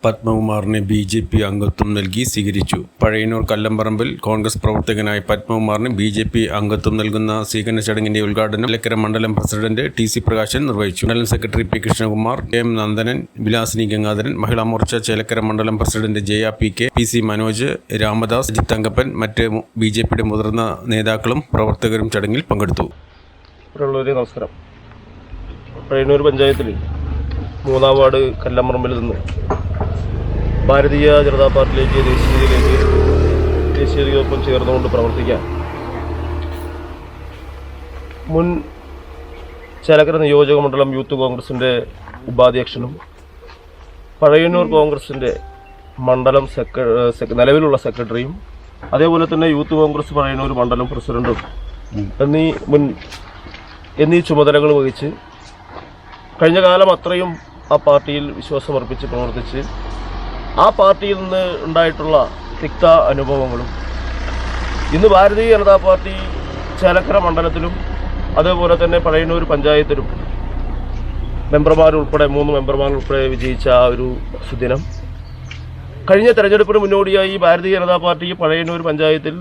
പത്മകുമാറിന് BJP അംഗത്വം നൽകി സ്വീകരിച്ചു. പഴയന്നൂർ കല്ലമ്പറമ്പിൽ കോൺഗ്രസ് പ്രവർത്തകനായ പത്മകുമാറിന് BJP അംഗത്വം നൽകുന്ന സ്വീകരണ ചടങ്ങിന്റെ ഉദ്ഘാടനം ചേലക്കര മണ്ഡലം പ്രസിഡന്റ് TC പ്രകാശൻ നിർവഹിച്ചു. മണ്ഡലം secretary P. Krishnakumar, KM Nandanan, Vilasini Gangadharan, Mahila Morcha Chelakkara മണ്ഡലം president Jaya PK, PC Manoj, Ramadas, Ajith Thankappan, മറ്റ് BJPയുടെ മുതിർന്ന നേതാക്കളും പ്രവർത്തകരും ചടങ്ങിൽ പങ്കെടുത്തു. നമസ്കാരം. പഴയന്നൂർ പഞ്ചായത്തിൽ 3-ാം വാർഡ് കല്ലമ്പറമ്പിൽ നിന്ന് ഭാരതീയ ജനതാ പാർട്ടിയിലേക്ക് ദേശീയതയോടൊപ്പം ചേർന്നുകൊണ്ട് പ്രവർത്തിക്കാൻ മുൻ ചേലക്കര നിയോജക മണ്ഡലം യൂത്ത് കോൺഗ്രസിൻ്റെ ഉപാധ്യക്ഷനും പഴയന്നൂർ കോൺഗ്രസിൻ്റെ മണ്ഡലം നിലവിലുള്ള സെക്രട്ടറിയും അതേപോലെ തന്നെ യൂത്ത് കോൺഗ്രസ് പഴയന്നൂർ മണ്ഡലം പ്രസിഡന്റും എന്നീ ചുമതലകൾ വഹിച്ച് കഴിഞ്ഞ കാലം അത്രയും ആ പാർട്ടിയിൽ വിശ്വാസമർപ്പിച്ച് പ്രവർത്തിച്ച് ആ പാർട്ടിയിൽ നിന്ന് ഉണ്ടായിട്ടുള്ള തിക്ത അനുഭവങ്ങളും ഇന്ന് ഭാരതീയ ജനതാ പാർട്ടി ചേലക്കര മണ്ഡലത്തിലും അതേപോലെ തന്നെ പഴയന്നൂർ പഞ്ചായത്തിലും മെമ്പർമാരുൾപ്പെടെ 3 മെമ്പർമാരുൾപ്പെടെ വിജയിച്ച ആ ഒരു സുദിനം കഴിഞ്ഞ തെരഞ്ഞെടുപ്പിന് മുന്നോടിയായി ഭാരതീയ ജനതാ പാർട്ടി പഴയന്നൂർ പഞ്ചായത്തിൽ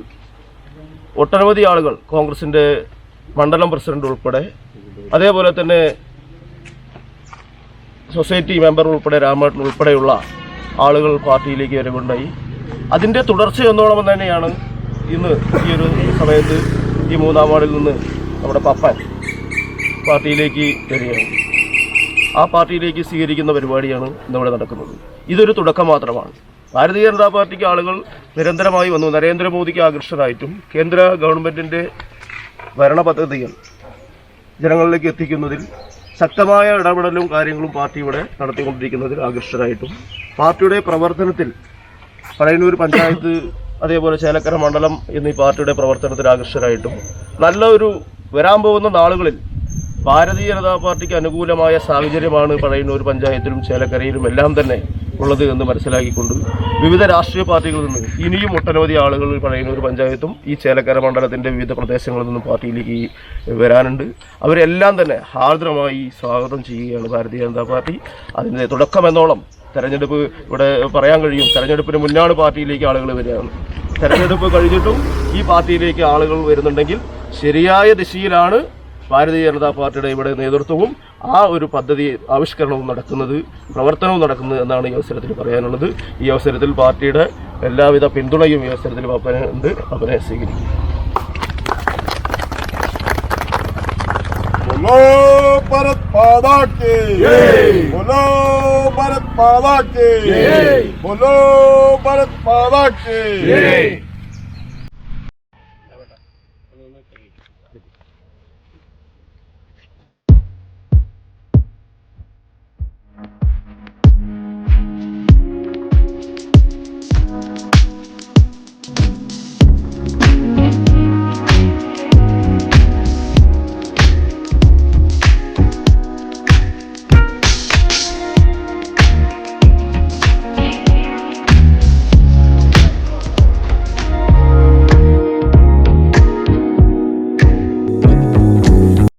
ഒട്ടനവധി ആളുകൾ കോൺഗ്രസിൻ്റെ മണ്ഡലം പ്രസിഡന്റ് ഉൾപ്പെടെ അതേപോലെ തന്നെ സൊസൈറ്റി മെമ്പർ ഉൾപ്പെടെ രാമേട്ടൻ ഉൾപ്പെടെയുള്ള ആളുകൾ പാർട്ടിയിലേക്ക് വരവുണ്ടായി. അതിൻ്റെ തുടർച്ചയെന്നോണം തന്നെയാണ് ഇന്ന് ഈ ഒരു സമയത്ത് ഈ 3-ാം വാർഡിൽ നിന്ന് നമ്മുടെ പപ്പൻ പാർട്ടിയിലേക്ക് വരികയാണ്. ആ പാർട്ടിയിലേക്ക് സ്വീകരിക്കുന്ന പരിപാടിയാണ് ഇന്നിവിടെ നടക്കുന്നത്. ഇതൊരു തുടക്കം മാത്രമാണ്. ഭാരതീയ ജനതാ പാർട്ടിക്ക് ആളുകൾ നിരന്തരമായി വന്നു. നരേന്ദ്രമോദിക്ക് ആകർഷകരായിട്ടും കേന്ദ്ര ഗവൺമെൻറ്റിൻ്റെ ഭരണ പദ്ധതികൾ ജനങ്ങളിലേക്ക് എത്തിക്കുന്നതിൽ ശക്തമായ ഇടപെടലും കാര്യങ്ങളും പാർട്ടി ഇവിടെ നടത്തിക്കൊണ്ടിരിക്കുന്നതിൽ ആകർഷകരായിട്ടും പാർട്ടിയുടെ പ്രവർത്തനത്തിൽ പഴയന്നൂർ പഞ്ചായത്ത് അതേപോലെ ചേലക്കര മണ്ഡലം എന്നീ പാർട്ടിയുടെ പ്രവർത്തനത്തിൽ ആകർഷകരായിട്ടും നല്ല ഒരു വരാൻ പോകുന്ന നാളുകളിൽ ഭാരതീയ ജനതാ പാർട്ടിക്ക് അനുകൂലമായ സാഹചര്യമാണ് പഴയന്നൂർ പഞ്ചായത്തിലും ചേലക്കരയിലും എല്ലാം തന്നെ ഉള്ളത് എന്ന് മനസ്സിലാക്കിക്കൊണ്ട് വിവിധ രാഷ്ട്രീയ പാർട്ടികളിൽ നിന്ന് ഇനിയും ഒട്ടനവധി ആളുകൾ പഴയന്നൂർ പഞ്ചായത്തും ഈ ചേലക്കര മണ്ഡലത്തിൻ്റെ വിവിധ പ്രദേശങ്ങളിൽ നിന്നും പാർട്ടിയിലേക്ക് വരാനുണ്ട്. അവരെല്ലാം തന്നെ ഹാർദ്രമായി സ്വാഗതം ചെയ്യുകയാണ് ഭാരതീയ ജനതാ പാർട്ടി. അതിൻ്റെ തുടക്കമെന്നോളം തെരഞ്ഞെടുപ്പ് ഇവിടെ പറയാൻ കഴിയും. തെരഞ്ഞെടുപ്പിന് മുന്നാണ് പാർട്ടിയിലേക്ക് ആളുകൾ വരികയാണ്. തെരഞ്ഞെടുപ്പ് കഴിഞ്ഞിട്ടും ഈ പാർട്ടിയിലേക്ക് ആളുകൾ വരുന്നുണ്ടെങ്കിൽ ശരിയായ ദിശയിലാണ് ഭാരതീയ ജനതാ പാർട്ടിയുടെ ഇവിടെ നേതൃത്വവും ആ ഒരു പദ്ധതി ആവിഷ്കരണവും നടക്കുന്നത്, പ്രവർത്തനവും നടക്കുന്നത് എന്നാണ് ഈ അവസരത്തിൽ പറയാനുള്ളത്. ഈ അവസരത്തിൽ പാർട്ടിയുടെ എല്ലാവിധ പിന്തുണയും ഈ അവസരത്തിൽ പപ്പനുണ്ട്. പപ്പനെ സ്വീകരിക്കും. बोलो भारत माता की जय, बोलो भारत माता की जय, बोलो भारत माता की जय।